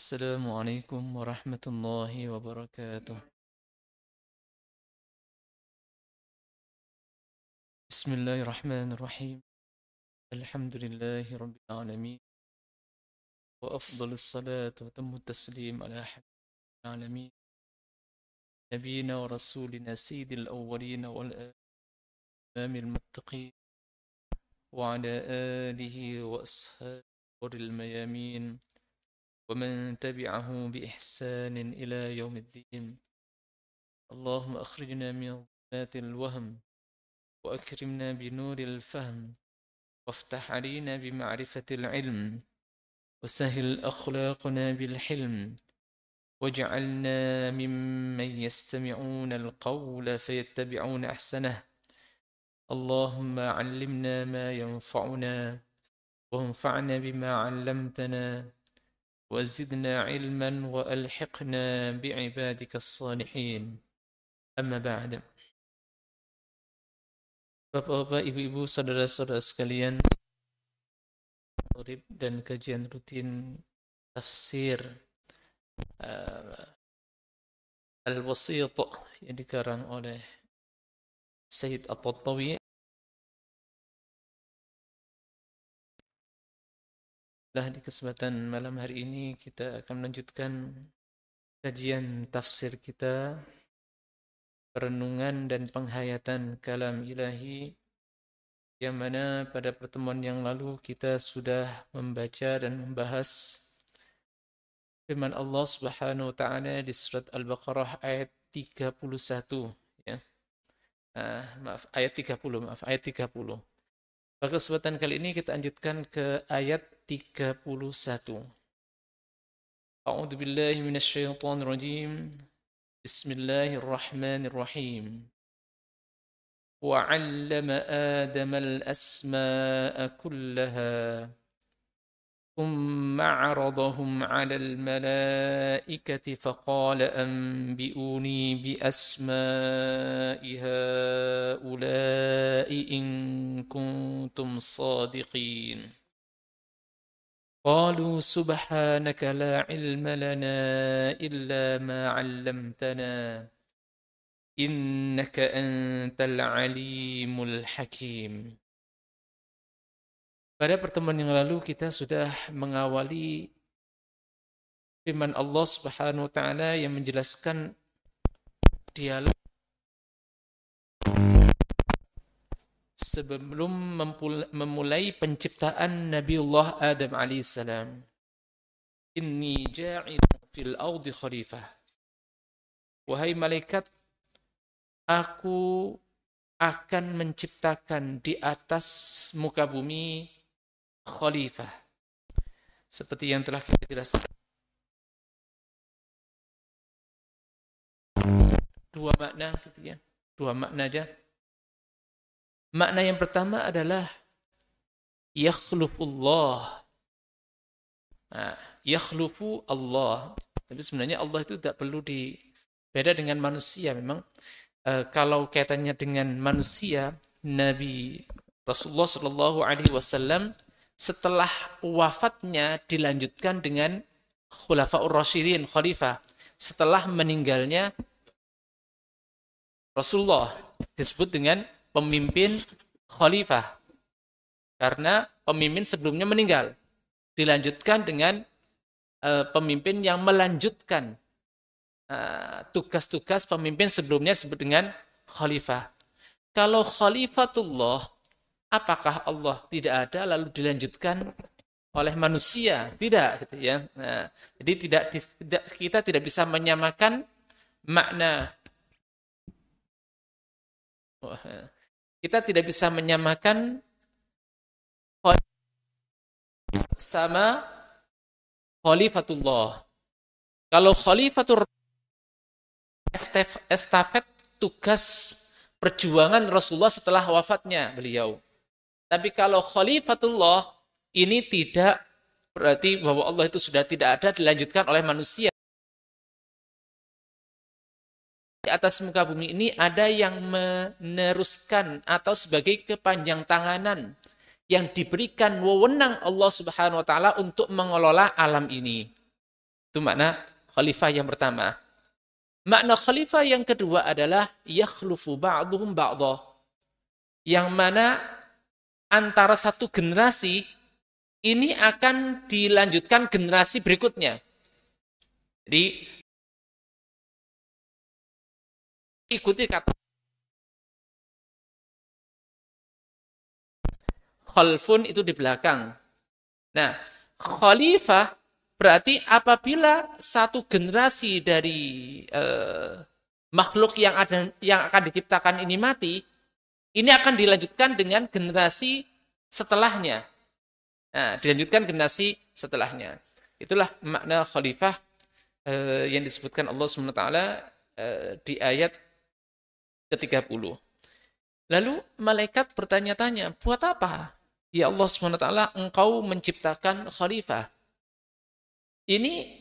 السلام عليكم ورحمة الله وبركاته. بسم الله الرحمن الرحيم. الحمد لله رب العالمين، وأفضل الصلاة وتم التسليم على حبيب العالمين نبينا ورسولنا سيد الأولين والآمام المتقين، وعلى آله وأصحابه الميامين ومن تبعه بإحسان إلى يوم الدين. اللهم أخرجنا من ظلمات الوهم وأكرمنا بنور الفهم، وافتح علينا بمعرفة العلم، وسهل أخلاقنا بالحلم، واجعلنا ممن يستمعون القول فيتبعون أحسنه. اللهم علمنا ما ينفعنا، وانفعنا بما علمتنا، وزدنا علما وألحقنا بعبادك الصالحين. أما بعد. Bapak-bapak, ibu-ibu, saudara-saudara sekalian, dan kajian rutin tafsir Al-Wasit yang dikarang oleh Sayyid At-Tattawi. Di kesempatan malam hari ini kita akan melanjutkan kajian tafsir kita, perenungan dan penghayatan kalam ilahi, yang mana pada pertemuan yang lalu kita sudah membaca dan membahas firman Allah Subhanahu wa taala di surat Al-Baqarah ayat 31, ya. Ayat 30. Pada kesempatan kali ini kita lanjutkan ke ayat 31. A'udzu billahi minasyaitonir rajim. Bismillahirrahmanirrahim. وعلم آدم الأسماء كلها ثم عرضهم على الملائكة فقال أنبئوني بأسماء هؤلاء إن كنتم صادقين. قالوا سبحانك لا علم لنا إلا ما علمتنا Innaka antal alimul hakim. Pada pertemuan yang lalu kita sudah mengawali firman Allah Subhanahu wa taala yang menjelaskan dialog sebelum memulai penciptaan Nabiullah Adam alaihissalam. Inni ja'ilun fil ardi khalifah. Wahai malaikat, aku akan menciptakan di atas muka bumi khalifah. Seperti yang telah kita jelaskan. Dua makna gitu ya. Dua makna aja. Makna yang pertama adalah yakhlufullah. Yakhlufu Allah. Tapi sebenarnya Allah itu tidak perlu beda dengan manusia memang. Kalau kaitannya dengan manusia, Nabi Rasulullah Shallallahu Alaihi Wasallam setelah wafatnya dilanjutkan dengan Khulafaur Rasyidin, khalifah. Setelah meninggalnya Rasulullah disebut dengan pemimpin khalifah, karena pemimpin sebelumnya meninggal. Dilanjutkan dengan pemimpin yang melanjutkan tugas-tugas pemimpin sebelumnya disebut dengan khalifah. Kalau khalifatullah, apakah Allah tidak ada lalu dilanjutkan oleh manusia? Tidak, gitu ya. Jadi kita tidak bisa menyamakan makna. Kita tidak bisa menyamakan sama khalifatullah. Kalau khalifatur estafet tugas perjuangan Rasulullah setelah wafatnya beliau. Tapi kalau khalifatullah, ini tidak berarti bahwa Allah itu sudah tidak ada, dilanjutkan oleh manusia. Di atas muka bumi ini ada yang meneruskan atau sebagai kepanjang tanganan yang diberikan wewenang Allah Subhanahu wa taala untuk mengelola alam ini. Itu makna khalifah yang pertama. Makna khalifah yang kedua adalah yakhlufu ba'duhum ba'dha. Yang mana antara satu generasi ini akan dilanjutkan generasi berikutnya. Jadi ikuti kata khalfun itu di belakang. Nah, khalifah berarti apabila satu generasi dari makhluk yang akan diciptakan ini mati, ini akan dilanjutkan dengan generasi setelahnya. Nah, dilanjutkan generasi setelahnya. Itulah makna khalifah yang disebutkan Allah SWT di ayat ke-30. Lalu malaikat bertanya-tanya, buat apa? Ya Allah SWT, engkau menciptakan khalifah. Ini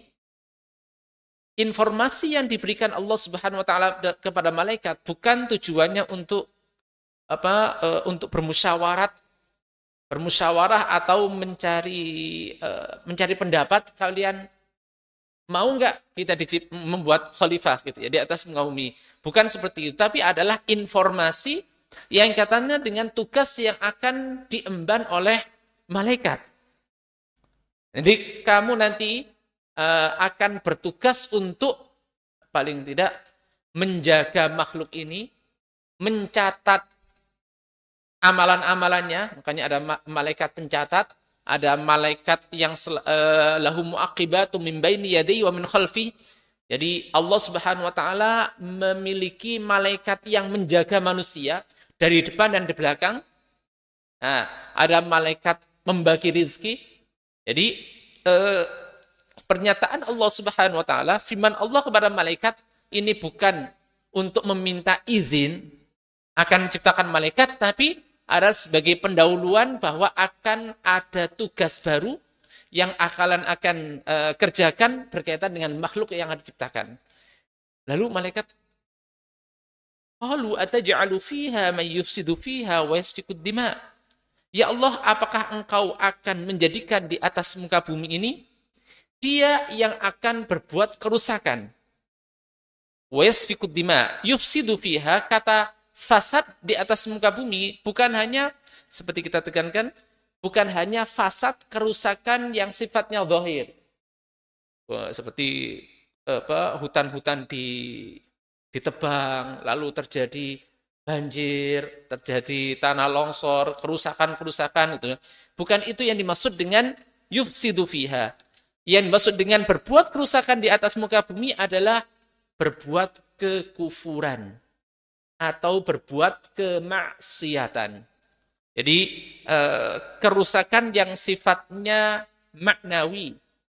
informasi yang diberikan Allah Subhanahu wa taala kepada malaikat bukan tujuannya untuk untuk bermusyawarah atau mencari pendapat, kalian mau nggak kita membuat khalifah gitu ya di atas muka bumi. Bukan seperti itu, tapi adalah informasi yang katanya dengan tugas yang akan diemban oleh malaikat. Jadi kamu nanti akan bertugas untuk paling tidak menjaga makhluk ini, mencatat amalan-amalannya. Makanya ada malaikat pencatat, ada malaikat yang lahu mu'aqibatu min baini yadayhi wa min khalfi. Jadi Allah Subhanahu wa taala memiliki malaikat yang menjaga manusia dari depan dan di belakang. Nah, ada malaikat membagi rizki. Jadi pernyataan Allah Subhanahu wa taala, firman Allah kepada malaikat ini bukan untuk meminta izin akan menciptakan malaikat, tapi ada sebagai pendahuluan bahwa akan ada tugas baru yang akan kerjakan berkaitan dengan makhluk yang akan diciptakan. Lalu malaikat, qalu ataj'alu fiha man yufsidu fiha wa yasfiku dima. Ya Allah, apakah engkau akan menjadikan di atas muka bumi ini dia yang akan berbuat kerusakan? Wa yasfiku dima. Yufsidu fiha, kata fasad di atas muka bumi bukan hanya seperti kita tekankan, bukan hanya fasad kerusakan yang sifatnya zahir. Seperti hutan-hutan ditebang, lalu terjadi banjir, terjadi tanah longsor, kerusakan-kerusakan itu. Bukan itu yang dimaksud dengan yufsidu fiha. Yang dimaksud dengan berbuat kerusakan di atas muka bumi adalah berbuat kekufuran atau berbuat kemaksiatan. Jadi kerusakan yang sifatnya maknawi,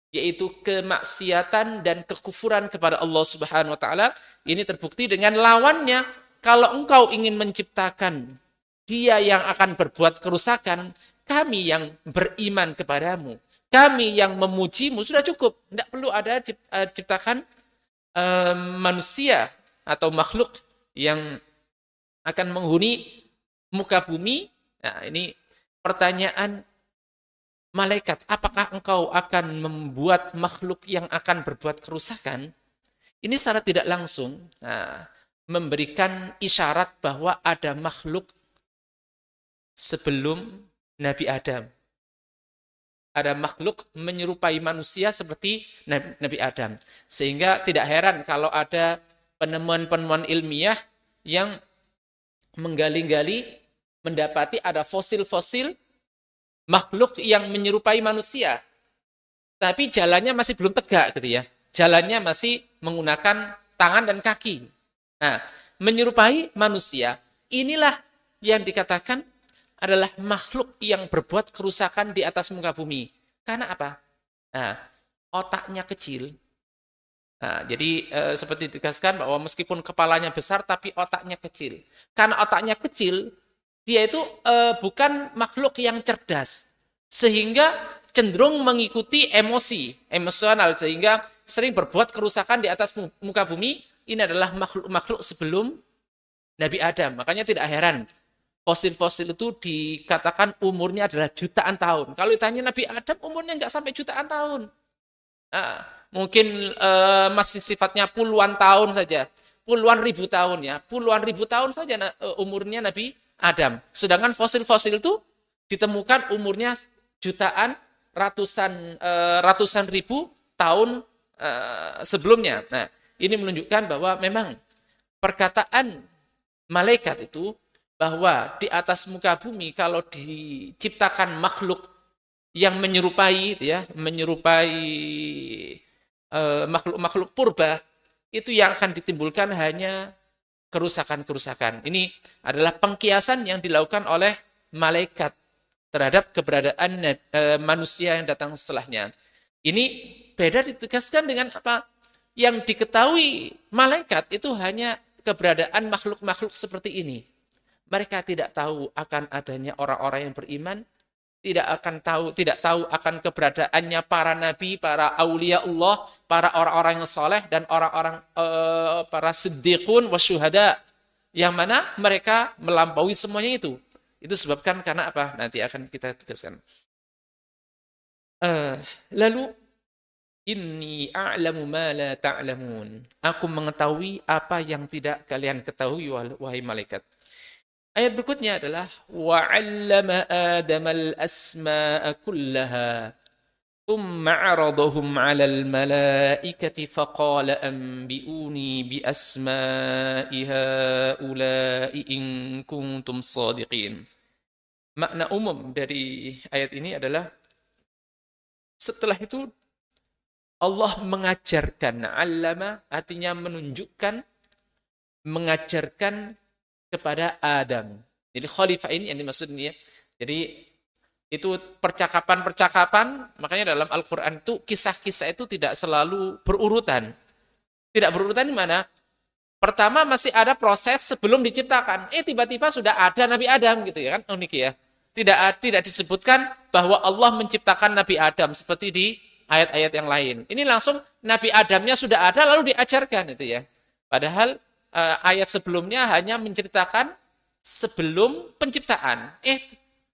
yaitu kemaksiatan dan kekufuran kepada Allah Subhanahu wa taala, ini terbukti dengan lawannya. Kalau engkau ingin menciptakan dia yang akan berbuat kerusakan, kami yang beriman kepadamu, kami yang memujimu, sudah cukup. Tidak perlu ada ciptakan manusia atau makhluk yang akan menghuni muka bumi. Nah, ini pertanyaan malaikat, apakah engkau akan membuat makhluk yang akan berbuat kerusakan? Ini secara tidak langsung memberikan isyarat bahwa ada makhluk sebelum Nabi Adam. Ada makhluk menyerupai manusia seperti Nabi Adam. Sehingga tidak heran kalau ada penemuan-penemuan ilmiah yang menggali-gali mendapati ada fosil-fosil makhluk yang menyerupai manusia. Tapi jalannya masih belum tegak gitu ya. Jalannya masih menggunakan tangan dan kaki. Nah, menyerupai manusia, inilah yang dikatakan adalah makhluk yang berbuat kerusakan di atas muka bumi. Karena apa? Nah, otaknya kecil. Nah, jadi seperti ditegaskan bahwa meskipun kepalanya besar tapi otaknya kecil. Karena otaknya kecil, dia itu bukan makhluk yang cerdas. Sehingga cenderung mengikuti emosional. Sehingga sering berbuat kerusakan di atas muka bumi. Ini adalah makhluk-makhluk sebelum Nabi Adam. Makanya tidak heran. Fosil-fosil itu dikatakan umurnya adalah jutaan tahun. Kalau ditanya Nabi Adam, umurnya nggak sampai jutaan tahun. Nah, mungkin masih sifatnya puluhan tahun saja, puluhan ribu tahun ya, puluhan ribu tahun saja umurnya Nabi Adam. Sedangkan fosil-fosil itu ditemukan umurnya jutaan, ratusan ribu tahun sebelumnya. Nah, ini menunjukkan bahwa memang perkataan malaikat itu bahwa di atas muka bumi kalau diciptakan makhluk yang menyerupai itu ya, menyerupai makhluk-makhluk purba, itu yang akan ditimbulkan hanya kerusakan-kerusakan. Ini adalah pengkiasan yang dilakukan oleh malaikat terhadap keberadaan manusia yang datang setelahnya. Ini beda ditegaskan dengan apa? Yang diketahui malaikat itu hanya keberadaan makhluk-makhluk seperti ini. Mereka tidak tahu akan adanya orang-orang yang beriman, tidak tahu akan keberadaannya para nabi, para aulia Allah, para orang-orang yang soleh dan orang-orang para siddiqun wasyuhada, yang mana mereka melampaui semuanya itu. Itu sebabkan karena apa? Nanti akan kita tegaskan. Lalu inni a'lamu ma la ta'lamun. Aku mengetahui apa yang tidak kalian ketahui wahai malaikat. Ayat berikutnya adalah wa'allama Adam al-asma'a kullaha thumma 'aradahum 'ala al-mala'ikati faqala anbi'uni bi asma'i ha'ula'i in kuntum shadiqin. Makna umum dari ayat ini adalah setelah itu Allah mengajarkan, 'allama artinya menunjukkan, mengajarkan kepada Adam. Jadi khalifah ini yang dimaksudnya. Jadi itu percakapan-percakapan, makanya dalam Al-Quran itu kisah-kisah itu tidak selalu berurutan. Tidak berurutan di mana? Pertama masih ada proses sebelum diciptakan. Tiba-tiba sudah ada Nabi Adam gitu ya kan, unik ya. Tidak disebutkan bahwa Allah menciptakan Nabi Adam seperti di ayat-ayat yang lain. Ini langsung Nabi Adamnya sudah ada lalu diajarkan itu ya. Padahal ayat sebelumnya hanya menceritakan sebelum penciptaan.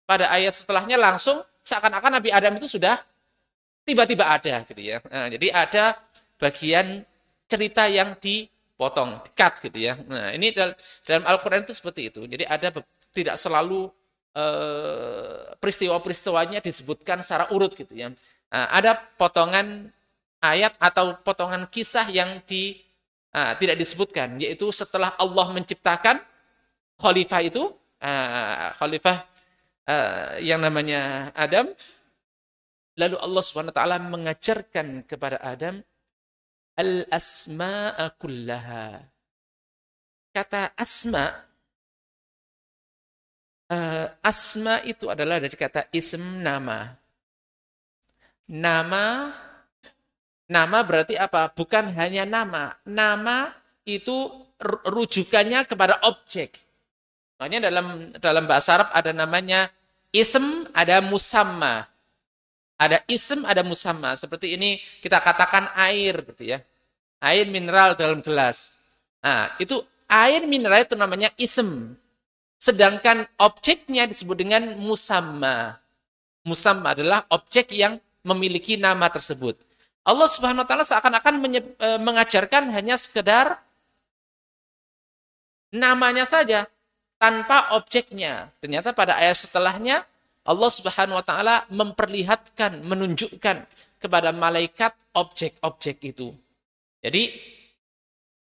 Pada ayat setelahnya langsung seakan-akan Nabi Adam itu sudah tiba-tiba ada gitu ya. Nah, jadi ada bagian cerita yang dipotong, di-cut gitu ya. Nah, ini dalam Al-Qur'an itu seperti itu. Jadi ada tidak selalu peristiwa-peristiwanya disebutkan secara urut gitu ya. Nah, ada potongan ayat atau potongan kisah yang tidak disebutkan, yaitu setelah Allah menciptakan khalifah itu, khalifah yang namanya Adam, lalu Allah SWT mengajarkan kepada Adam al-asma'a kullaha. Kata asma, asma itu adalah dari kata ism, nama. Nama berarti apa? Bukan hanya nama. Nama itu rujukannya kepada objek. Makanya dalam bahasa Arab ada namanya ism, ada musamma. Ada ism, ada musamma. Seperti ini kita katakan air gitu ya. Air mineral dalam gelas. Nah, itu air mineral itu namanya ism. Sedangkan objeknya disebut dengan musamma. Musamma adalah objek yang memiliki nama tersebut. Allah Subhanahu wa taala seakan-akan mengajarkan hanya sekedar namanya saja tanpa objeknya. Ternyata pada ayat setelahnya Allah Subhanahu wa taala memperlihatkan, menunjukkan kepada malaikat objek-objek itu. Jadi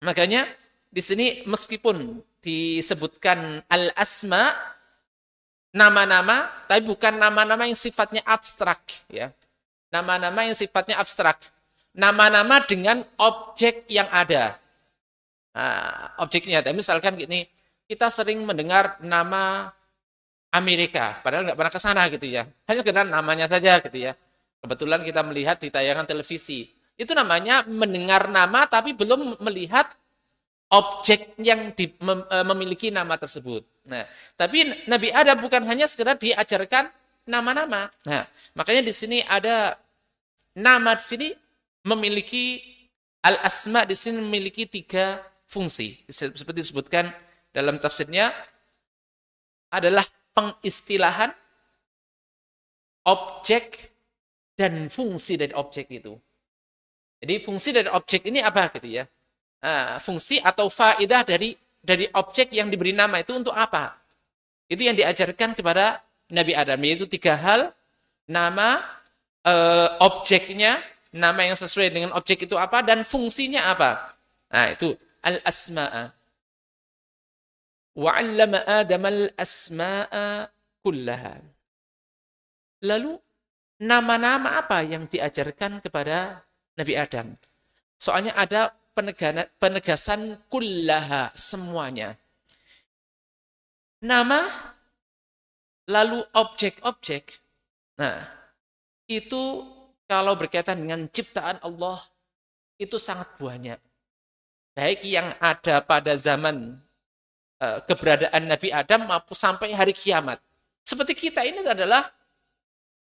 makanya di sini meskipun disebutkan al-asma, nama-nama, tapi bukan nama-nama yang sifatnya abstrak ya. Nama-nama yang sifatnya abstrak. Nama-nama dengan objek yang ada. Nah, objeknya ada. Misalkan gini, kita sering mendengar nama Amerika, padahal nggak pernah ke sana gitu ya. Hanya sekedar namanya saja gitu ya. Kebetulan kita melihat di tayangan televisi. Itu namanya mendengar nama tapi belum melihat objek yang memiliki nama tersebut. Nah, tapi Nabi Adam bukan hanya sekedar diajarkan nama-nama. Nah, makanya di sini ada nama di sini memiliki al-asma di sini memiliki 3 fungsi. Seperti disebutkan dalam tafsirnya adalah pengistilahan objek dan fungsi dari objek itu. Jadi fungsi dari objek ini apa gitu ya? Fungsi atau faedah dari objek yang diberi nama itu untuk apa? Itu yang diajarkan kepada Nabi Adam, yaitu 3 hal: nama, objeknya, nama yang sesuai dengan objek itu apa, dan fungsinya apa. Nah, itu al-asma'a. Wa 'allama Adam al-asma'a kullaha. Lalu nama-nama apa yang diajarkan kepada Nabi Adam? Soalnya ada penegasan kullaha, semuanya. Nama, lalu objek-objek. Nah, itu kalau berkaitan dengan ciptaan Allah, itu sangat banyak. Baik yang ada pada zaman keberadaan Nabi Adam maupun sampai hari kiamat. Seperti kita ini adalah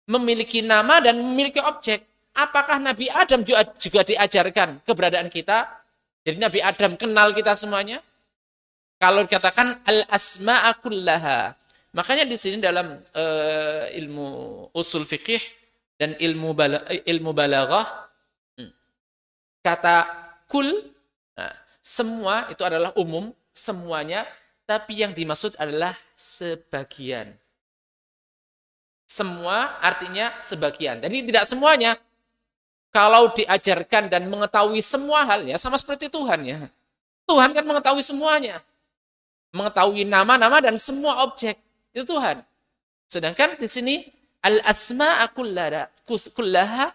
memiliki nama dan memiliki objek. Apakah Nabi Adam juga diajarkan keberadaan kita? Jadi Nabi Adam kenal kita semuanya? Kalau dikatakan al-asma'a kullaha. Makanya di sini dalam ilmu usul fikih dan ilmu balaghah, kata kul, semua itu adalah umum, semuanya, tapi yang dimaksud adalah sebagian. Semua artinya sebagian. Jadi tidak semuanya. Kalau diajarkan dan mengetahui semua hal, ya sama seperti Tuhan ya. Tuhan kan mengetahui semuanya. Mengetahui nama-nama dan semua objek. Itu Tuhan. Sedangkan di sini al-asma'a kullaha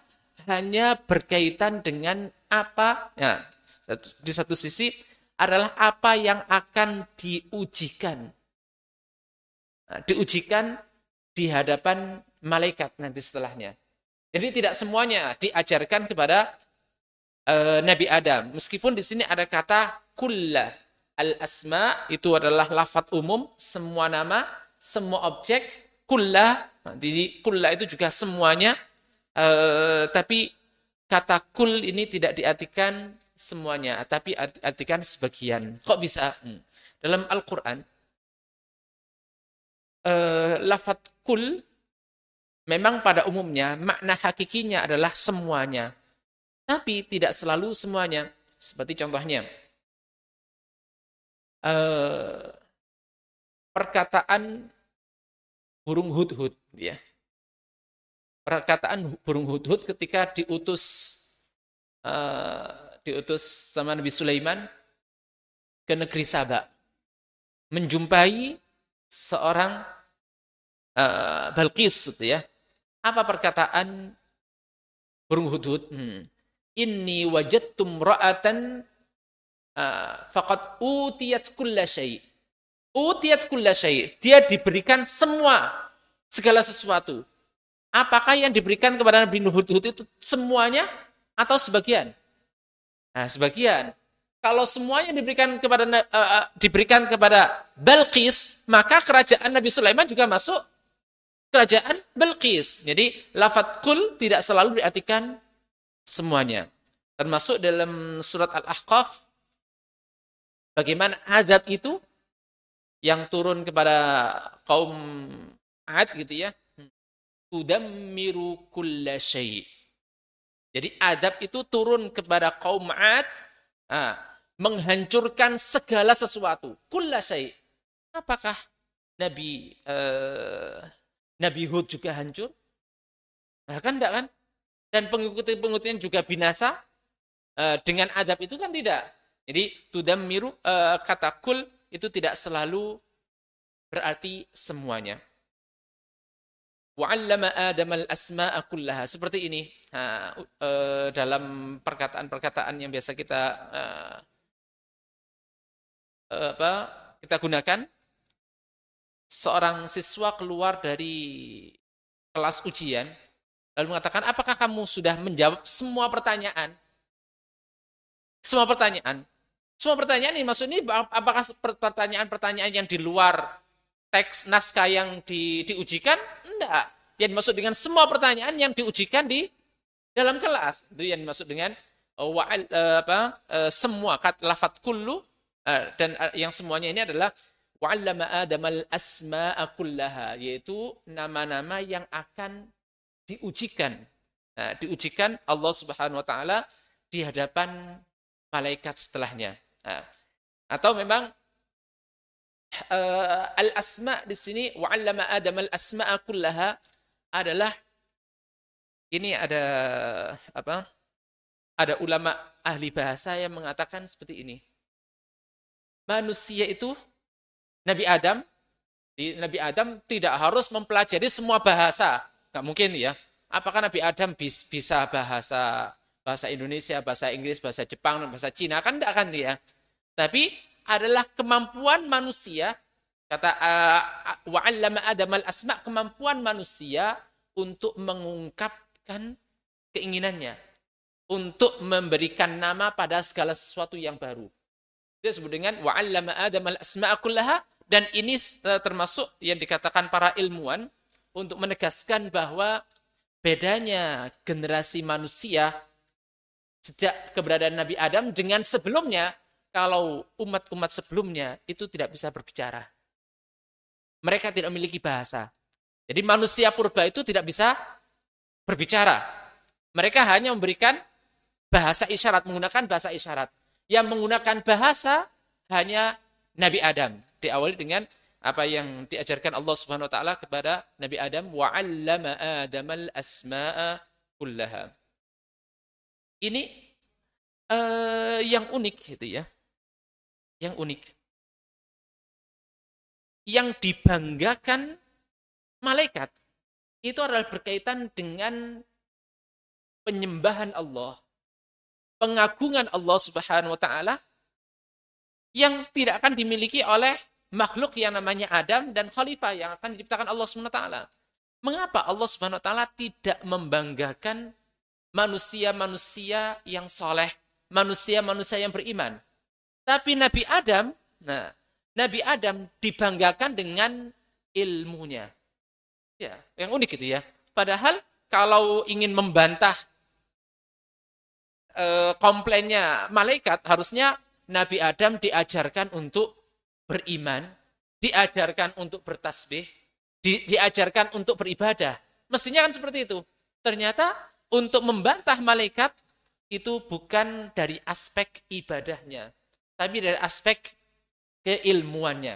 hanya berkaitan dengan apa? Ya, di satu sisi adalah apa yang akan diujikan. Nah, diujikan di hadapan malaikat nanti setelahnya. Jadi tidak semuanya diajarkan kepada Nabi Adam. Meskipun di sini ada kata kullah. Al-asma itu adalah lafadz umum, semua nama, semua objek. Kullah, jadi kullah itu juga semuanya. Tapi kata kul ini tidak diartikan semuanya, tapi artikan sebagian. Kok bisa? Dalam Al-Quran, lafadz kul memang pada umumnya makna hakikinya adalah semuanya. Tapi tidak selalu semuanya. Seperti contohnya, perkataan burung hudhud, ya. Perkataan burung hudhud ketika diutus sama Nabi Sulaiman ke negeri Saba, menjumpai seorang Balqis, gitu ya. Apa perkataan burung hudhud? Inni wajadtum ra'atan faqad utiyat kulla syai'. Utiyat kulla syai'. Dia diberikan semua, segala sesuatu. Apakah yang diberikan kepada Nabi Hudhud itu semuanya atau sebagian? Nah, sebagian. Kalau semuanya diberikan kepada Balqis, maka kerajaan Nabi Sulaiman juga masuk kerajaan Balqis. Jadi lafadz kul tidak selalu diartikan semuanya. Termasuk dalam surat Al-Ahqaf, bagaimana azab itu yang turun kepada kaum Ad gitu ya. Tudammiru kulla syai'. Jadi azab itu turun kepada kaum Ad, menghancurkan segala sesuatu. Kulla syai'. Apakah Nabi Hud juga hancur? Nah, kan enggak kan? Dan pengikut-pengikutnya juga binasa dengan azab itu kan tidak. Jadi tudammiru, kata kul itu tidak selalu berarti semuanya. Wa 'allama Adam al-asma'a kullaha. Seperti ini. Dalam perkataan-perkataan yang biasa kita gunakan, seorang siswa keluar dari kelas ujian lalu mengatakan, apakah kamu sudah menjawab semua pertanyaan? Semua pertanyaan. Semua pertanyaan ini maksudnya apakah pertanyaan-pertanyaan yang di luar teks naskah yang diujikan? Enggak. Yang dimaksud dengan semua pertanyaan yang diujikan di dalam kelas. Itu yang dimaksud dengan semua lafadz kullu, dan yang semuanya ini adalah wa'allama Adam al-asma'a kullaha, yaitu nama-nama yang akan diujikan. Nah, diujikan Allah Subhanahu wa taala di hadapan malaikat setelahnya. Nah, atau memang al-asma di sini wa 'allama Adam al-asma'a kullaha adalah ini ada apa? Ada ulama ahli bahasa yang mengatakan seperti ini. Manusia itu Nabi Adam tidak harus mempelajari semua bahasa. Nggak mungkin ya. Apakah Nabi Adam bisa bahasa Indonesia, bahasa Inggris, bahasa Jepang, bahasa Cina? Kan enggak kan dia. Tapi adalah kemampuan manusia, kata wa 'allama Adam al-asma, kemampuan manusia untuk mengungkapkan keinginannya, untuk memberikan nama pada segala sesuatu yang baru. Itu disebut dengan wa 'allama Adam al-asma'a kullaha, dan ini termasuk yang dikatakan para ilmuwan untuk menegaskan bahwa bedanya generasi manusia sejak keberadaan Nabi Adam dengan sebelumnya. Kalau umat-umat sebelumnya itu tidak bisa berbicara. Mereka tidak memiliki bahasa. Jadi manusia purba itu tidak bisa berbicara. Mereka hanya memberikan bahasa isyarat, menggunakan bahasa isyarat. Yang menggunakan bahasa hanya Nabi Adam. Diawali dengan apa yang diajarkan Allah Subhanahu wa taala kepada Nabi Adam, wa 'allama Adamal asma'a kullaha. Ini yang unik gitu ya. Yang unik. Yang dibanggakan malaikat itu adalah berkaitan dengan penyembahan Allah, pengagungan Allah Subhanahu wa taala yang tidak akan dimiliki oleh makhluk yang namanya Adam dan khalifah yang akan diciptakan Allah Subhanahu wa taala. Mengapa Allah Subhanahu wa taala tidak membanggakan manusia-manusia yang soleh, manusia-manusia yang beriman? Tapi Nabi Adam dibanggakan dengan ilmunya. Ya, yang unik itu ya. Padahal kalau ingin membantah komplainnya malaikat, harusnya Nabi Adam diajarkan untuk beriman, diajarkan untuk bertasbih, diajarkan untuk beribadah. Mestinya kan seperti itu. Ternyata untuk membantah malaikat itu bukan dari aspek ibadahnya, tapi dari aspek keilmuannya.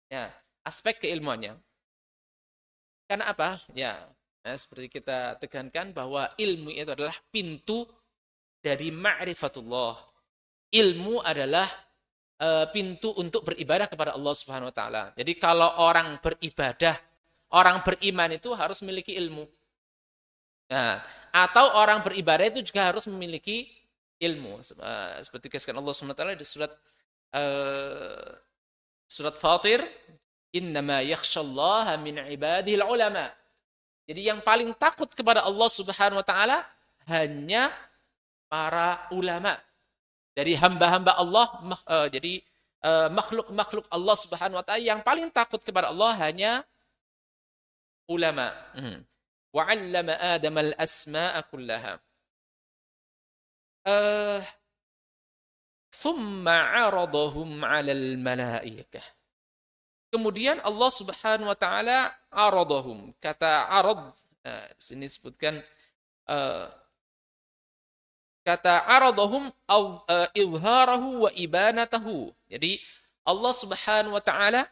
Ya, aspek keilmuannya. Karena apa? Ya, seperti kita tekankan bahwa ilmu itu adalah pintu dari ma'rifatullah. Ilmu adalah pintu untuk beribadah kepada Allah Subhanahu wa taala. Jadi kalau orang beribadah, orang beriman itu harus memiliki ilmu. Nah, atau orang beribadah itu juga harus memiliki ilmu. Seperti dikatakan Allah Subhanahu wa taala di surat Fatir, innama yakhshallaha min ibadihil ulama. Jadi yang paling takut kepada Allah Subhanahu wa taala hanya para ulama. Dari hamba-hamba Allah, jadi makhluk-makhluk Allah Subhanahu wa taala yang paling takut kepada Allah hanya ulama. Wa 'allama Adam al-asma'a kullaha. Thumma 'aradahum 'alal malaikah. Kemudian Allah Subhanahu wa taala aradahum. Kata arad di sini disebutkan kata aradahum izharahu wa ibanatahu. Jadi Allah Subhanahu wa taala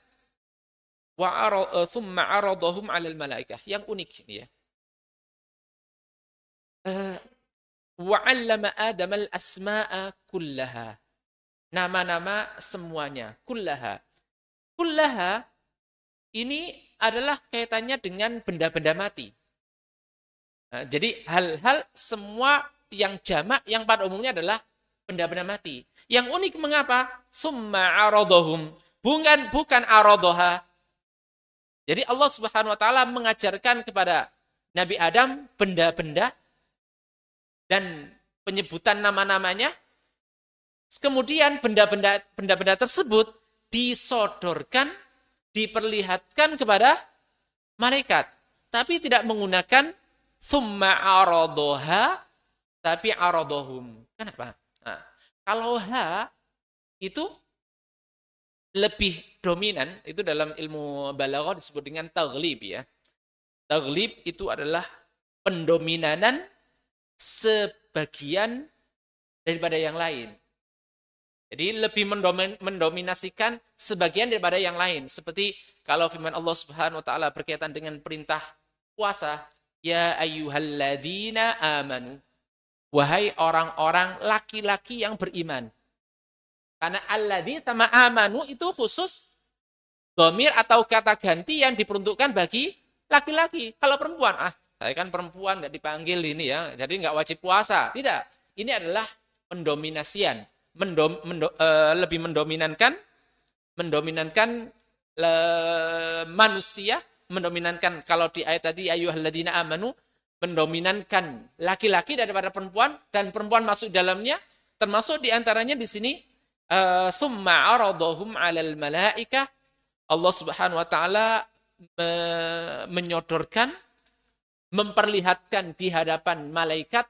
thumma aradahum 'alal malaikah. Yang unik ini ya. Wa 'allama Adam al-asma'a kullaha. Nama-nama semuanya, kullaha. Kullaha ini adalah kaitannya dengan benda-benda mati. Nah, jadi hal-hal semua yang jamak yang pada umumnya adalah benda-benda mati. Yang unik mengapa? Summa aradahum. Bukan aradoha. Jadi Allah Subhanahu wa taala mengajarkan kepada Nabi Adam benda-benda dan penyebutan nama-namanya. Kemudian benda-benda tersebut disodorkan, diperlihatkan kepada malaikat. Tapi tidak menggunakan summa aradoha, tapi aradohum. Kenapa? Nah, kalau ha itu lebih dominan, itu dalam ilmu balaghah disebut dengan taghlib ya. Taghlib itu adalah pendominanan sebagian daripada yang lain. Jadi lebih mendominasikan sebagian daripada yang lain. Seperti kalau firman Allah Subhanahu wa taala berkaitan dengan perintah puasa, ya ayyuhalladzina amanu. Wahai orang-orang laki-laki yang beriman. Karena alladzi sama amanu itu khusus dhamir atau kata ganti yang diperuntukkan bagi laki-laki. Kalau perempuan, saya kan perempuan nggak dipanggil ini ya, jadi nggak wajib puasa. Tidak. Ini adalah pendominasian. Lebih mendominankan manusia, mendominankan kalau di ayat tadi ayyuhalladzina amanu, mendominankan laki-laki daripada perempuan dan perempuan masuk dalamnya, termasuk diantaranya di sini thumma aradahum 'alal malaikah, Allah Subhanahu wa taala menyodorkan, memperlihatkan di hadapan malaikat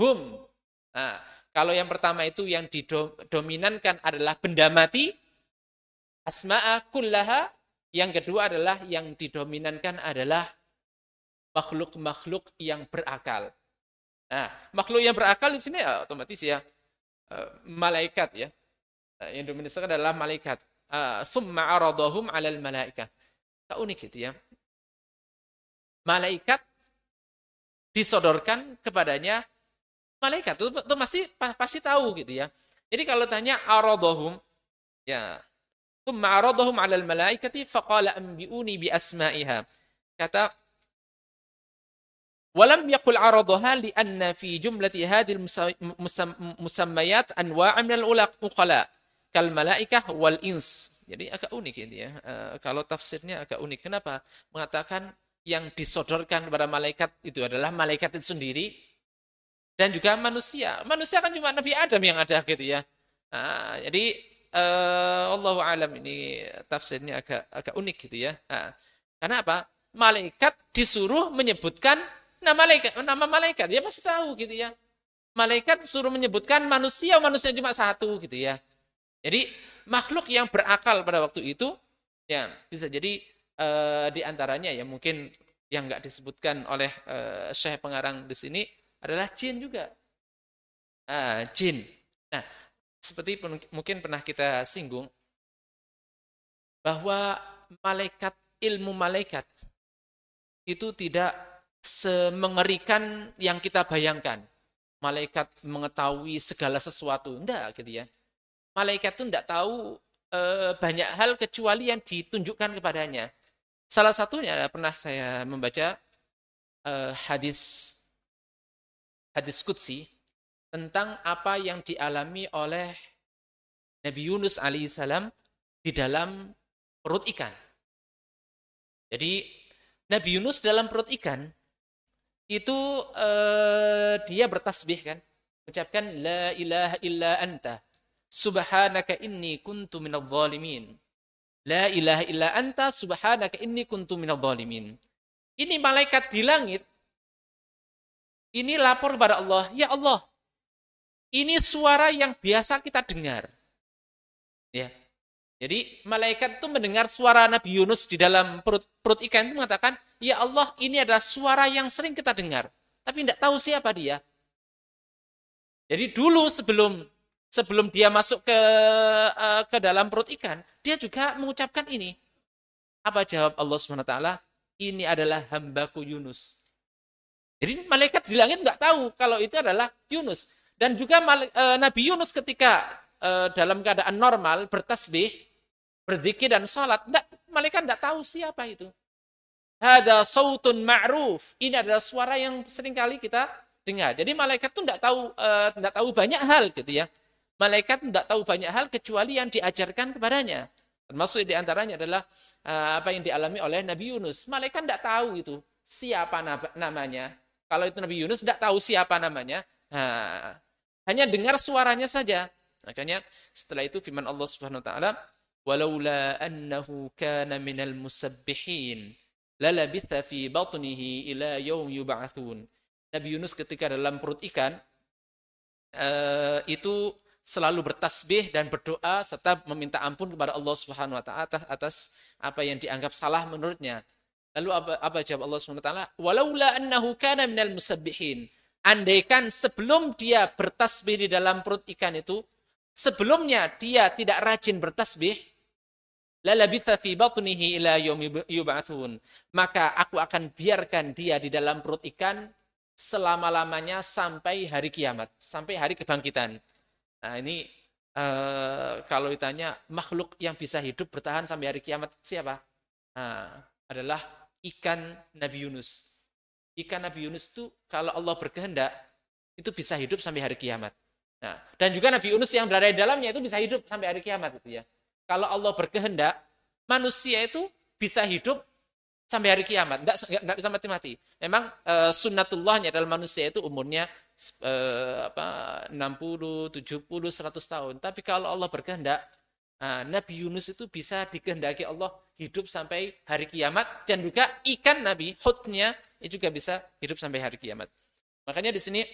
hum. Nah, kalau yang pertama itu yang didominankan adalah benda mati, asma'a kullaha. Yang kedua adalah yang didominankan adalah makhluk-makhluk yang berakal. Nah, makhluk yang berakal di sini otomatis ya malaikat ya. Yang dominasikan adalah malaikat. Thumma aradahum 'alal malaikah. Unik gitu ya. Malaikat disodorkan kepadanya malaikat itu pasti tahu gitu ya. Jadi kalau tanya aradahum ya, thumma aradahum 'alal malaikati faqala anbi'uni bi asma'iha. Kata walam yaqul aradaha li anna fi jumlati hadhil musammayat anwa' min al-uqala kal malaikah wal ins. Jadi agak unik ini ya. Kalau tafsirnya agak unik. Kenapa? Mengatakan yang disodorkan kepada malaikat itu adalah malaikat itu sendiri dan juga manusia. Manusia kan cuma Nabi Adam yang ada gitu ya. Jadi Allahu alam, ini tafsirnya agak unik gitu ya. Karena apa? Malaikat disuruh menyebutkan nama malaikat. Dia pasti tahu gitu ya. Malaikat disuruh menyebutkan manusia cuma satu gitu ya. Jadi makhluk yang berakal pada waktu itu ya bisa jadi di antaranya ya mungkin yang nggak disebutkan oleh Syekh pengarang di sini adalah jin juga. Jin. Nah, seperti mungkin pernah kita singgung bahwa ilmu malaikat itu tidak semengerikan yang kita bayangkan. Malaikat mengetahui segala sesuatu, enggak gitu ya. Malaikat itu enggak tahu banyak hal kecuali yang ditunjukkan kepadanya. Salah satunya pernah saya membaca hadis qudsi tentang apa yang dialami oleh Nabi Yunus alaihissalam di dalam perut ikan. Jadi Nabi Yunus dalam perut ikan itu dia bertasbih kan, ucapkan la ilaha illa anta subhanaka inni kuntu minadh dhalimin. La ilaha illa anta subhanaka inni kuntu minadh dhalimin. Ini malaikat di langit ini lapor kepada Allah, ya Allah, ini suara yang biasa kita dengar. Ya. Jadi malaikat itu mendengar suara Nabi Yunus di dalam perut ikan itu mengatakan, ya Allah, ini adalah suara yang sering kita dengar, tapi tidak tahu siapa dia. Jadi dulu sebelum dia masuk ke dalam perut ikan, dia juga mengucapkan ini. Apa jawab Allah SWT? Ini adalah hambaku Yunus. Jadi malaikat di langit nggak tahu kalau itu adalah Yunus. Dan juga Nabi Yunus ketika dalam keadaan normal bertasbih, berzikir dan sholat, malaikat nggak tahu siapa itu. Hada sautun ma'ruf. Ini adalah suara yang sering kali kita dengar. Jadi malaikat itu nggak tahu banyak hal gitu ya. Malaikat tidak tahu banyak hal kecuali yang diajarkan kepadanya. Termasuk di antaranya adalah apa yang dialami oleh Nabi Yunus. Malaikat tidak tahu itu siapa namanya. Kalau itu Nabi Yunus tidak tahu siapa namanya. Hanya dengar suaranya saja. Makanya setelah itu firman Allah Subhanahu wa taala, "Walaula annahu kana minal musabbihin lalabitha fi batnihi ila yaum yub'atsun." Nabi Yunus ketika dalam perut ikan itu selalu bertasbih dan berdoa serta meminta ampun kepada Allah Subhanahu wa taala atas apa yang dianggap salah menurutnya. Lalu apa jawab Allah Subhanahu wa taala? Walaula annahu kana minal musabbihin. andaikan sebelum dia bertasbih di dalam perut ikan itu, sebelumnya dia tidak rajin bertasbih, lalabitha fi batnihi ila yaumi yub'atsun. Maka aku akan biarkan dia di dalam perut ikan selama-lamanya sampai hari kiamat, sampai hari kebangkitan. Nah, ini kalau ditanya makhluk yang bisa hidup bertahan sampai hari kiamat siapa? Nah, adalah ikan Nabi Yunus. Ikan Nabi Yunus itu kalau Allah berkehendak itu bisa hidup sampai hari kiamat. Nah, dan juga Nabi Yunus yang berada di dalamnya itu bisa hidup sampai hari kiamat gitu ya. Kalau Allah berkehendak, manusia itu bisa hidup sampai hari kiamat, enggak bisa mati-mati. Memang sunnatullahnya dalam manusia itu umurnya 60, 70, 100 tahun. Tapi kalau Allah berkehendak, Nabi Yunus itu bisa dikehendaki Allah hidup sampai hari kiamat, dan juga ikan Nabi Hudnya itu juga bisa hidup sampai hari kiamat. Makanya di sini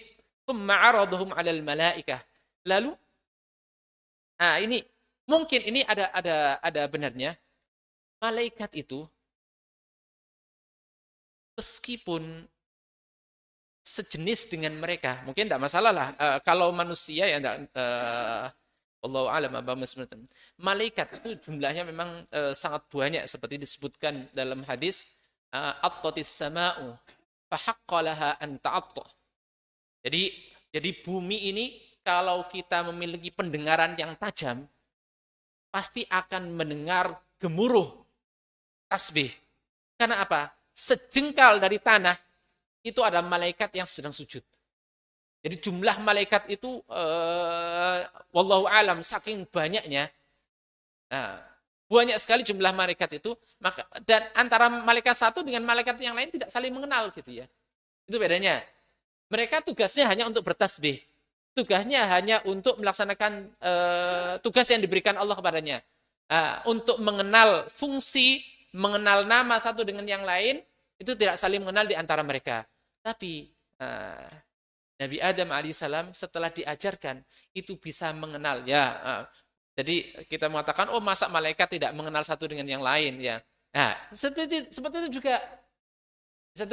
ma'aradhum 'alal malaikah. Lalu ini mungkin ini ada benarnya. Malaikat itu meskipun sejenis dengan mereka, mungkin tidak masalah lah. Kalau manusia ya tidak. Allahu a'lam. Malaikat itu jumlahnya memang sangat banyak seperti disebutkan dalam hadis attatis sama'u fahaqqa laha an ta'atta. Jadi bumi ini kalau kita memiliki pendengaran yang tajam pasti akan mendengar gemuruh tasbih. Karena apa? Sejengkal dari tanah itu ada malaikat yang sedang sujud. Jadi jumlah malaikat itu wallahu alam saking banyaknya. Banyak sekali jumlah malaikat itu, maka dan antara malaikat satu dengan malaikat yang lain tidak saling mengenal gitu ya. Itu bedanya. Mereka tugasnya hanya untuk bertasbih. Tugasnya hanya untuk melaksanakan tugas yang diberikan Allah kepadanya. Untuk mengenal fungsi, mengenal nama satu dengan yang lain, itu tidak saling mengenal di antara mereka. Tapi Nabi Adam alaihissalam setelah diajarkan itu bisa mengenal ya. Jadi kita mengatakan masa malaikat tidak mengenal satu dengan yang lain ya. Nah, seperti itu juga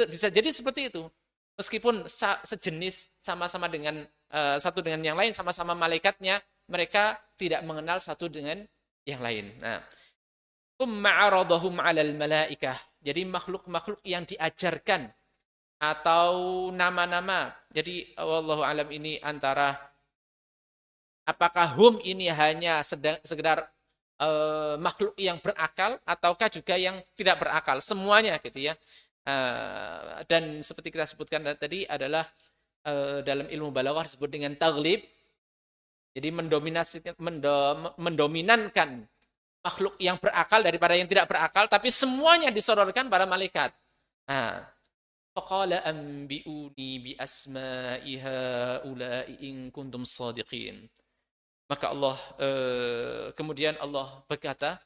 bisa jadi seperti itu. Meskipun sejenis sama-sama dengan satu dengan yang lain, sama-sama malaikatnya, mereka tidak mengenal satu dengan yang lain. Nah, ma'aradhum 'alal malaikah. Jadi makhluk-makhluk yang diajarkan atau nama-nama. Jadi wallahu alam ini antara apakah hum ini hanya sekedar makhluk yang berakal ataukah juga yang tidak berakal, semuanya gitu ya. Dan seperti kita sebutkan tadi adalah dalam ilmu balaghah disebut dengan taghlib. Jadi mendominankan makhluk yang berakal daripada yang tidak berakal, tapi semuanya disodorkan pada malaikat. Faqala anbi'uni bi asma'i haula'i in kuntum shadiqin. Maka Allah kemudian Allah berkata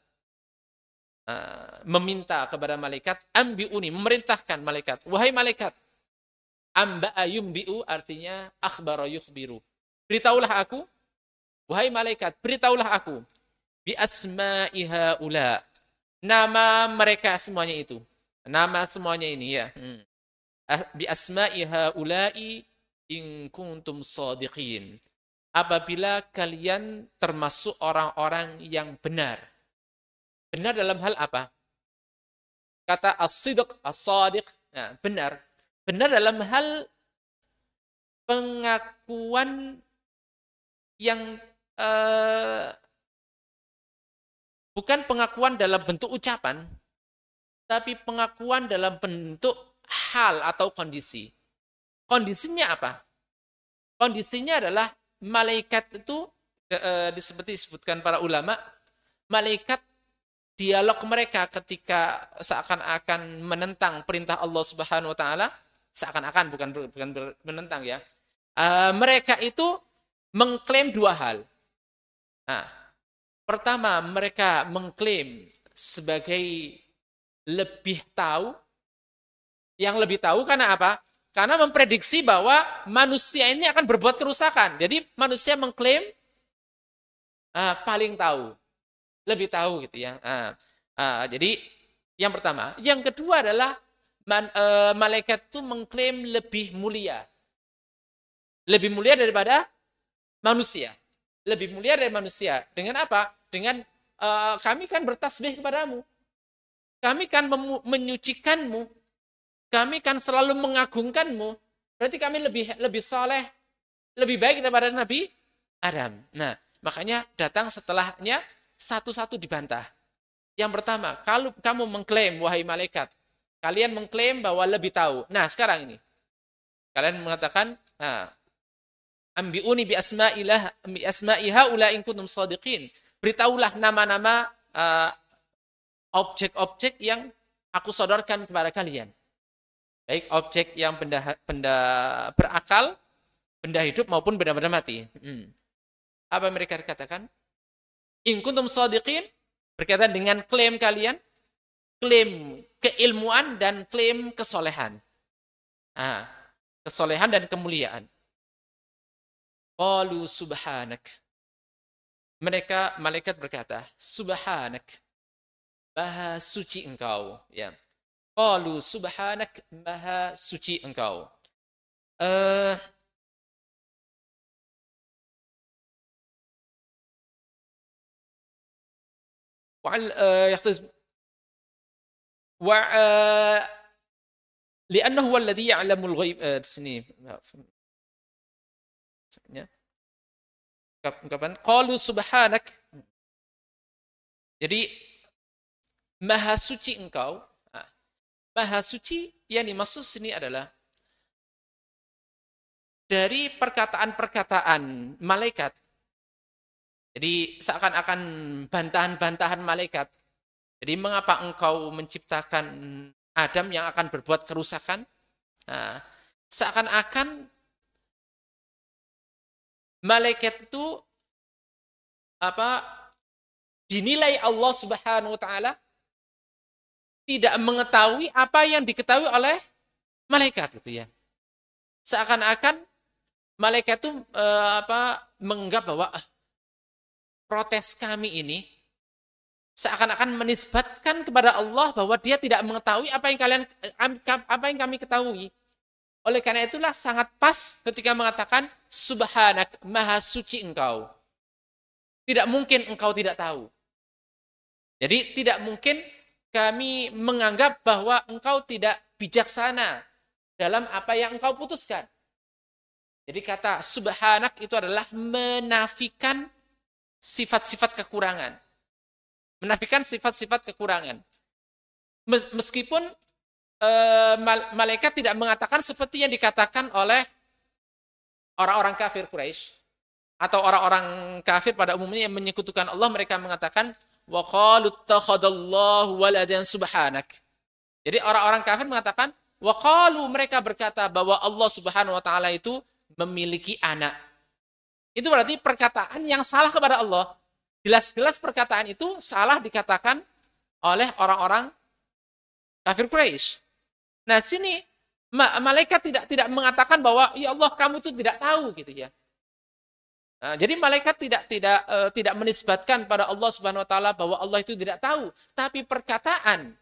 meminta kepada malaikat anbi'uni, memerintahkan malaikat, wahai malaikat. Amba'a yumbi'u artinya akhbara yukhbiru. Beritahulah aku, wahai malaikat, beritahulah aku bi asma'i haula. Nama mereka semuanya itu. Nama semuanya ini ya. Bi asma'i haula'i in kuntum shadiqin. Apabila kalian termasuk orang-orang yang benar. Benar dalam hal apa? Kata as-sidq, as-sadiq, benar. Benar dalam hal pengakuan yang bukan pengakuan dalam bentuk ucapan, tapi pengakuan dalam bentuk hal atau kondisi. Kondisinya apa? Kondisinya adalah malaikat itu seperti disebutkan para ulama, malaikat dialog mereka ketika seakan-akan menentang perintah Allah Subhanahu wa taala, seakan-akan bukan menentang ya. Mereka itu mengklaim dua hal. Pertama, mereka mengklaim sebagai lebih tahu. Yang lebih tahu karena apa? Karena memprediksi bahwa manusia ini akan berbuat kerusakan. Jadi manusia mengklaim paling tahu, lebih tahu gitu ya. Jadi yang pertama. Yang kedua adalah malaikat itu mengklaim lebih mulia. Lebih mulia daripada manusia. Lebih mulia dari manusia. Dengan apa? Dengan kami kan bertasbih kepadamu. Kami kan menyucikanmu. Kami kan selalu mengagungkanmu. Berarti kami lebih soleh, lebih baik daripada Nabi Adam. Nah, makanya datang setelahnya satu-satu dibantah. Yang pertama, kalau kamu mengklaim, wahai malaikat, kalian mengklaim bahwa lebih tahu. Nah, sekarang ini, kalian mengatakan, nah, ambiuni bi asma'iha ula in kuntum shadiqin. Beritahulah nama-nama objek-objek yang aku sodorkan kepada kalian. Baik objek yang benda berakal, benda hidup maupun benda-benda mati. Apa mereka katakan? In kuntum shadiqin, berkaitan dengan klaim kalian, klaim keilmuan dan klaim kesolehan. Kesolehan dan kemuliaan. Qalu subhanak. Mereka, malaikat berkata, subhanak. Maha suci engkau. Ya. Qalu subhanak, maha suci engkau. لأنه هو الذي يعلم الغيب di sini. Ungkapan qalu subhanak. Jadi maha suci engkau. Maha suci yang dimaksud sini adalah dari perkataan-perkataan malaikat. Jadi seakan-akan bantahan-bantahan malaikat. Jadi mengapa engkau menciptakan Adam yang akan berbuat kerusakan? Nah, seakan-akan malaikat itu dinilai Allah Subhanahu wa taala tidak mengetahui apa yang diketahui oleh malaikat gitu ya. Seakan-akan malaikat itu menganggap bahwa protes kami ini seakan-akan menisbatkan kepada Allah bahwa dia tidak mengetahui apa yang kami ketahui. Oleh karena itulah sangat pas ketika mengatakan subhanak, maha suci engkau. Tidak mungkin engkau tidak tahu. Jadi tidak mungkin kami menganggap bahwa engkau tidak bijaksana dalam apa yang engkau putuskan. Jadi kata subhanak itu adalah menafikan sifat-sifat kekurangan. Menafikan sifat-sifat kekurangan. Meskipun malaikat tidak mengatakan seperti yang dikatakan oleh orang-orang kafir Quraisy atau orang-orang kafir pada umumnya yang menyekutukan Allah, mereka mengatakan wa qalu ittakhadallahu waladan subhanak. Jadi orang-orang kafir mengatakan wa qalu, mereka berkata bahwa Allah Subhanahu wa taala itu memiliki anak. Itu berarti perkataan yang salah kepada Allah. Jelas-jelas perkataan itu salah dikatakan oleh orang-orang kafir Quraisy. Nah, sini malaikat tidak mengatakan bahwa ya Allah kamu itu tidak tahu gitu ya. Nah, jadi malaikat tidak menisbatkan pada Allah Subhanahu wa taala bahwa Allah itu tidak tahu, tapi perkataan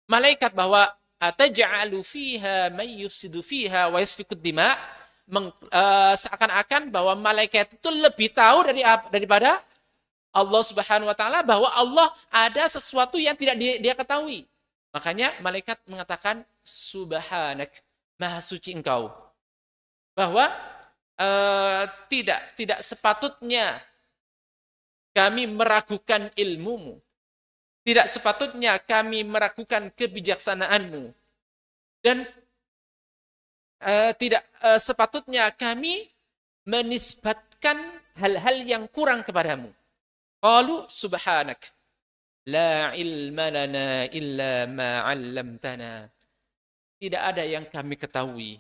malaikat bahwa ataj'alu fiha may yufsidu fiha wa yasfikud dima, seakan-akan bahwa malaikat itu lebih tahu daripada Allah Subhanahu wa taala, bahwa Allah ada sesuatu yang tidak dia ketahui. Makanya malaikat mengatakan subhanak, maha suci engkau. Bahwa tidak sepatutnya kami meragukan ilmumu. Tidak sepatutnya kami meragukan kebijaksanaanmu. Dan tidak sepatutnya kami menisbatkan hal-hal yang kurang kepadamu. Qalu subhanak la ilma lana illa ma 'allamtana. Tidak ada yang kami ketahui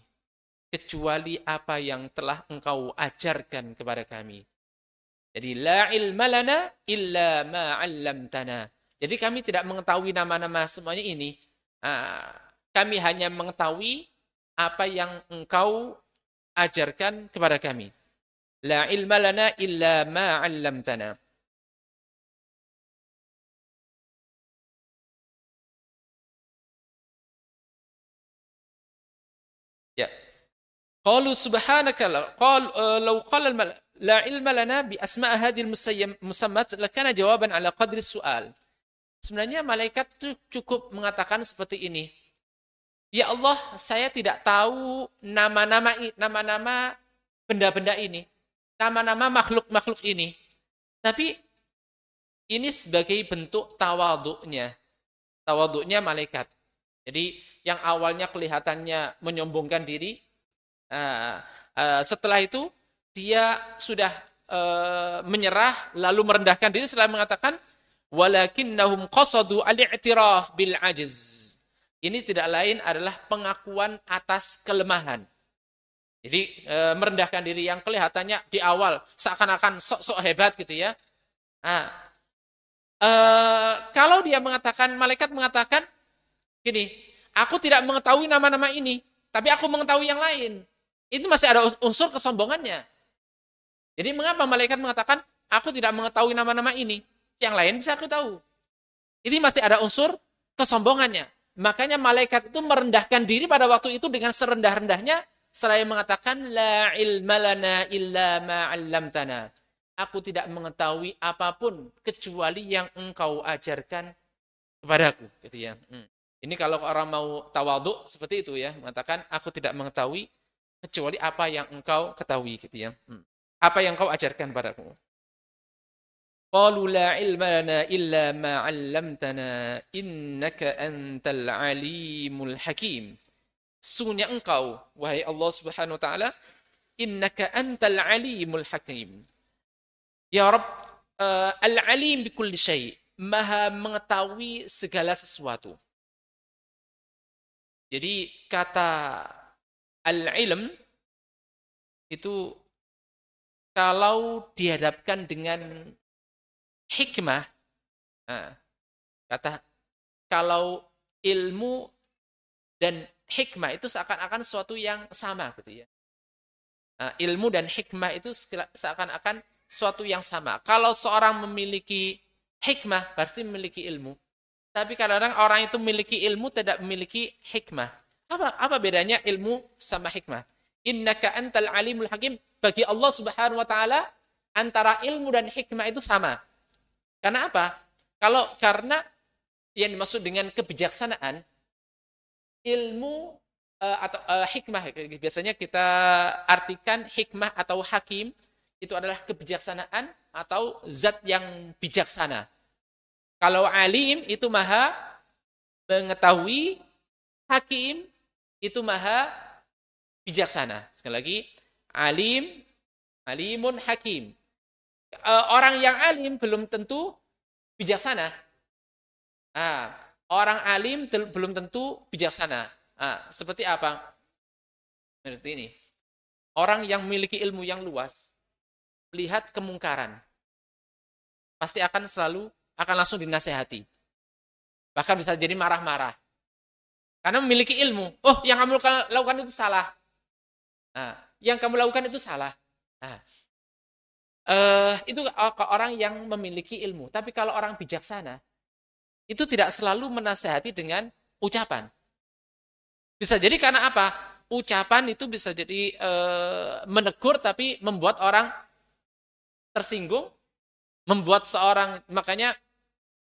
kecuali apa yang telah engkau ajarkan kepada kami. Jadi la ilma lana illa ma 'allamtana. Jadi kami tidak mengetahui nama-nama semuanya ini. Kami hanya mengetahui apa yang engkau ajarkan kepada kami. La ilma lana illa ma 'allamtana. Ya. Qalu subhanaka law qala la ilma lana bi asma' hadhihi al-musammat lakana jawaban ala qadri su'al. Sebenarnya malaikat itu cukup mengatakan seperti ini. Ya Allah, saya tidak tahu nama-nama benda-benda ini, nama-nama makhluk-makhluk ini. Tapi ini sebagai bentuk tawaduknya malaikat. Jadi yang awalnya kelihatannya menyombongkan diri, setelah itu dia sudah menyerah lalu merendahkan diri setelah mengatakan walakinnahum qasadu al-i'tiraf bil ajiz. Ini tidak lain adalah pengakuan atas kelemahan. Jadi merendahkan diri yang kelihatannya di awal seakan-akan sok-sok hebat gitu ya. Kalau dia mengatakan, malaikat mengatakan gini, aku tidak mengetahui nama-nama ini, tapi aku mengetahui yang lain. Itu masih ada unsur kesombongannya. Jadi mengapa malaikat mengatakan, aku tidak mengetahui nama-nama ini, yang lain bisa aku tahu. Ini masih ada unsur kesombongannya. Makanya malaikat itu merendahkan diri pada waktu itu dengan serendah-rendahnya, seraya mengatakan, la ilma lana illa ma 'allamtana. Aku tidak mengetahui apapun kecuali yang engkau ajarkan kepadaku, gitu ya. Ini kalau orang mau tawadhu seperti itu ya, mengatakan aku tidak mengetahui kecuali apa yang engkau ketahui, gitu ya. Apa yang engkau ajarkan padaku. Qalu la ilma lana illa ma 'allamtana innaka antal alimul hakim. Sesungguhnya engkau wahai Allah Subhanahu wa taala, innaka antal alimul hakim. Ya Rabb, al-alim bi kulli syai', maha mengetahui segala sesuatu. Jadi kata al-ilm itu kalau dihadapkan dengan hikmah, kata kalau ilmu dan hikmah itu seakan-akan sesuatu yang sama gitu ya. Ilmu dan hikmah itu seakan-akan suatu yang sama. Kalau seorang memiliki hikmah, pasti memiliki ilmu. Tapi kadang-kadang orang itu memiliki ilmu, tidak memiliki hikmah. Apa bedanya ilmu sama hikmah? Innaka antal alimul hakim. Bagi Allah Subhanahu wa taala, antara ilmu dan hikmah itu sama. Karena apa? Karena yang dimaksud dengan kebijaksanaan, ilmu atau hikmah, biasanya kita artikan hikmah atau hakim, itu adalah kebijaksanaan atau zat yang bijaksana. Kalau alim itu maha mengetahui, hakim itu maha bijaksana. Sekali lagi, alimun hakim. Orang yang alim belum tentu bijaksana. Orang alim belum tentu bijaksana. Seperti apa? Seperti ini. Orang yang memiliki ilmu yang luas, lihat kemungkaran, pasti akan langsung dinasehati. Bahkan bisa jadi marah-marah. Karena memiliki ilmu. Oh, yang kamu lakukan itu salah. Yang kamu lakukan itu salah. Itu orang yang memiliki ilmu. Tapi kalau orang bijaksana, itu tidak selalu menasehati dengan ucapan. Bisa jadi karena apa? Ucapan itu bisa jadi menegur tapi membuat orang tersinggung, membuat seorang, makanya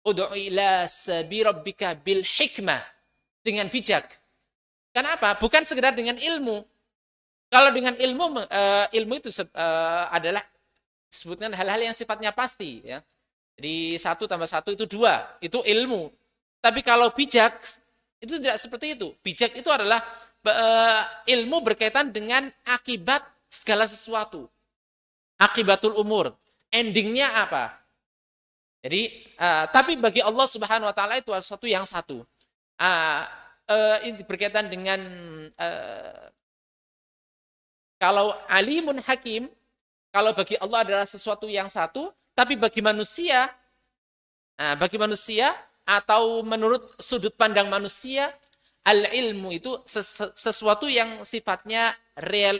ud'u ila sabi rabbika bil hikmah, dengan bijak. Kenapa? Bukan sekedar dengan ilmu. Kalau dengan ilmu itu adalah disebutkan hal-hal yang sifatnya pasti ya. Jadi 1 tambah 1 itu 2, itu ilmu. Tapi kalau bijak itu tidak seperti itu. Bijak itu adalah ilmu berkaitan dengan akibat segala sesuatu. Akibatul umur, endingnya apa? Jadi, tapi bagi Allah Subhanahu wa taala itu adalah satu yang satu. Ini berkaitan dengan kalau alimun hakim, kalau bagi Allah adalah sesuatu yang satu, tapi bagi manusia atau menurut sudut pandang manusia, al-ilmu itu sesuatu yang sifatnya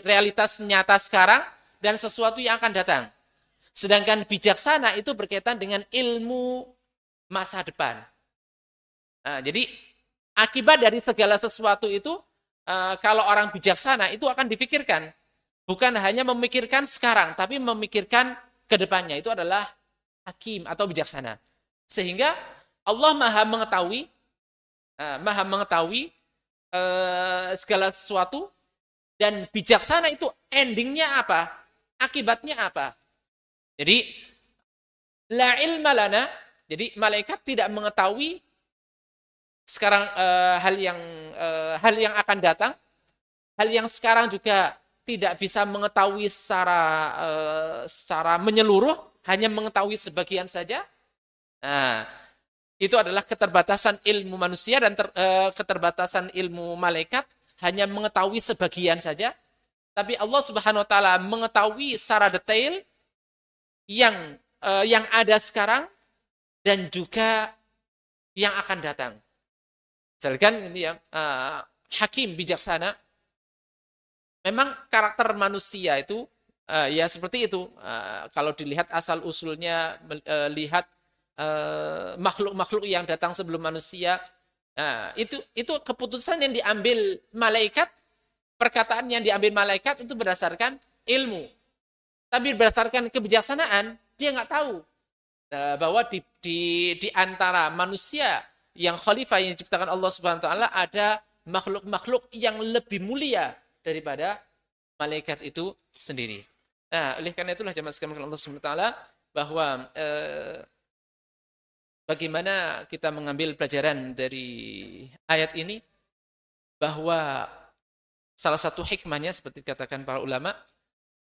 realitas nyata sekarang dan sesuatu yang akan datang. Sedangkan bijaksana itu berkaitan dengan ilmu masa depan. Jadi akibat dari segala sesuatu itu kalau orang bijaksana itu akan dipikirkan. Bukan hanya memikirkan sekarang, tapi memikirkan ke depannya. Itu adalah hakim atau bijaksana. Sehingga Allah maha mengetahui segala sesuatu, dan bijaksana itu endingnya apa? Akibatnya apa? Jadi, la ilma lana, jadi malaikat tidak mengetahui sekarang hal yang akan datang, hal yang sekarang juga tidak bisa mengetahui secara menyeluruh, hanya mengetahui sebagian saja. Nah, itu adalah keterbatasan ilmu manusia dan keterbatasan ilmu malaikat, hanya mengetahui sebagian saja. Tapi Allah Subhanahu wa taala mengetahui secara detail yang ada sekarang dan juga yang akan datang. Misalkan ini ya, hakim bijaksana. Memang karakter manusia itu ya seperti itu. Kalau dilihat asal usulnya, lihat makhluk-makhluk yang datang sebelum manusia, itu keputusan yang diambil malaikat, perkataan yang diambil malaikat itu berdasarkan ilmu. Tapi berdasarkan kebijaksanaan, dia nggak tahu bahwa di antara manusia yang khalifah yang diciptakan Allah Subhanahu wa taala ada makhluk-makhluk yang lebih mulia daripada malaikat itu sendiri. Nah, oleh karena itulah jemaah sekalian Allah Subhanahu wa taala bahwa bagaimana kita mengambil pelajaran dari ayat ini, bahwa salah satu hikmahnya seperti dikatakan para ulama,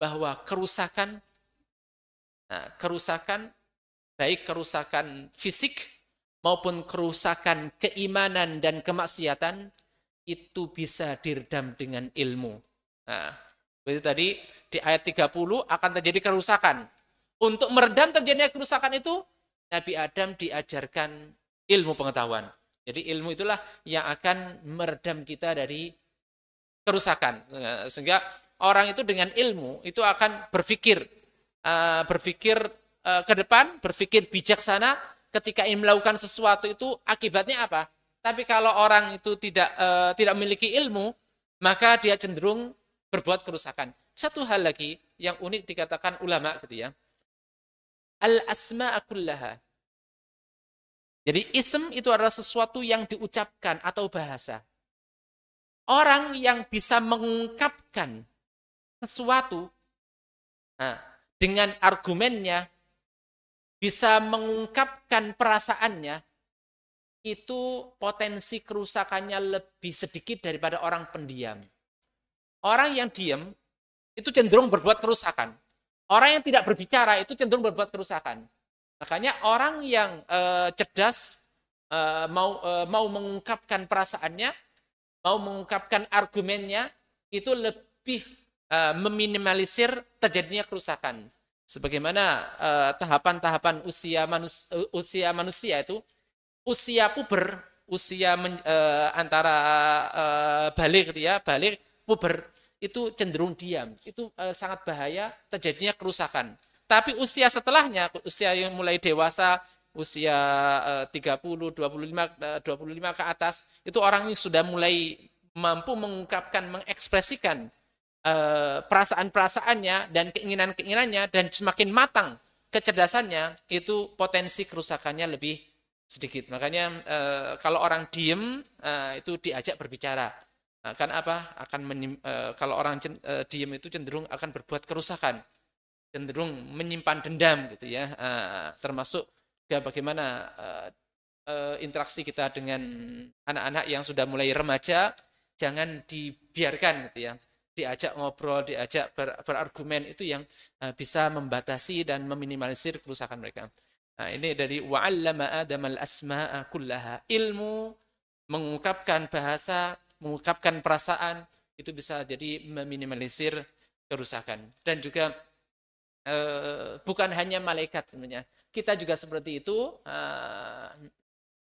bahwa kerusakan baik kerusakan fisik maupun kerusakan keimanan dan kemaksiatan itu bisa diredam dengan ilmu. Nah, itu tadi di ayat 30 akan terjadi kerusakan. Untuk meredam terjadinya kerusakan itu, Nabi Adam diajarkan ilmu pengetahuan. Jadi ilmu itulah yang akan meredam kita dari kerusakan. Sehingga orang itu dengan ilmu itu akan berpikir ke depan, berpikir bijaksana. Ketika ingin melakukan sesuatu itu akibatnya apa? Tapi kalau orang itu tidak memiliki ilmu, maka dia cenderung berbuat kerusakan. Satu hal lagi yang unik dikatakan ulama gitu ya. Al-asma'a kullaha. Jadi ism itu adalah sesuatu yang diucapkan atau bahasa. Orang yang bisa mengungkapkan sesuatu dengan argumennya, bisa mengungkapkan perasaannya, itu potensi kerusakannya lebih sedikit daripada orang pendiam. Orang yang diam itu cenderung berbuat kerusakan. Orang yang tidak berbicara itu cenderung berbuat kerusakan. Makanya orang yang cerdas mau mengungkapkan perasaannya, mau mengungkapkan argumennya, itu lebih meminimalisir terjadinya kerusakan. Sebagaimana tahapan-tahapan usia manusia itu, usia puber, antara balik gitu ya, balik puber itu cenderung diam. Itu sangat bahaya terjadinya kerusakan. Tapi usia setelahnya, usia yang mulai dewasa, usia 30, 25 ke atas, itu orang yang sudah mulai mampu mengungkapkan, mengekspresikan perasaan-perasaannya dan keinginan-keinginannya, dan semakin matang kecerdasannya, itu potensi kerusakannya lebih sedikit. Makanya kalau orang diem itu diajak berbicara. Kan apa? Kalau orang diem itu cenderung akan berbuat kerusakan, cenderung menyimpan dendam gitu ya. Termasuk juga bagaimana interaksi kita dengan anak-anak yang sudah mulai remaja, jangan dibiarkan gitu ya. Diajak ngobrol, diajak berargumen, itu yang bisa membatasi dan meminimalisir kerusakan mereka. Nah, ini dari wa'allama Adamal asma'a kullaha. Ilmu, mengungkapkan bahasa, mengungkapkan perasaan, itu bisa jadi meminimalisir kerusakan. Dan juga bukan hanya malaikat sebenarnya. Kita juga seperti itu.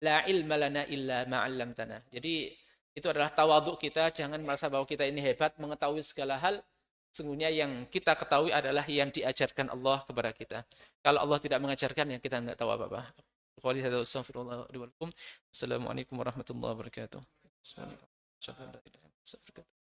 La ilma lana illa ma'allamtana. Jadi itu adalah tawaduk kita, jangan merasa bahwa kita ini hebat, mengetahui segala hal. Sesungguhnya yang kita ketahui adalah yang diajarkan Allah kepada kita. Kalau Allah tidak mengajarkan, ya kita tidak tahu apa-apa. Assalamualaikum warahmatullahi wabarakatuh. wabarakatuh.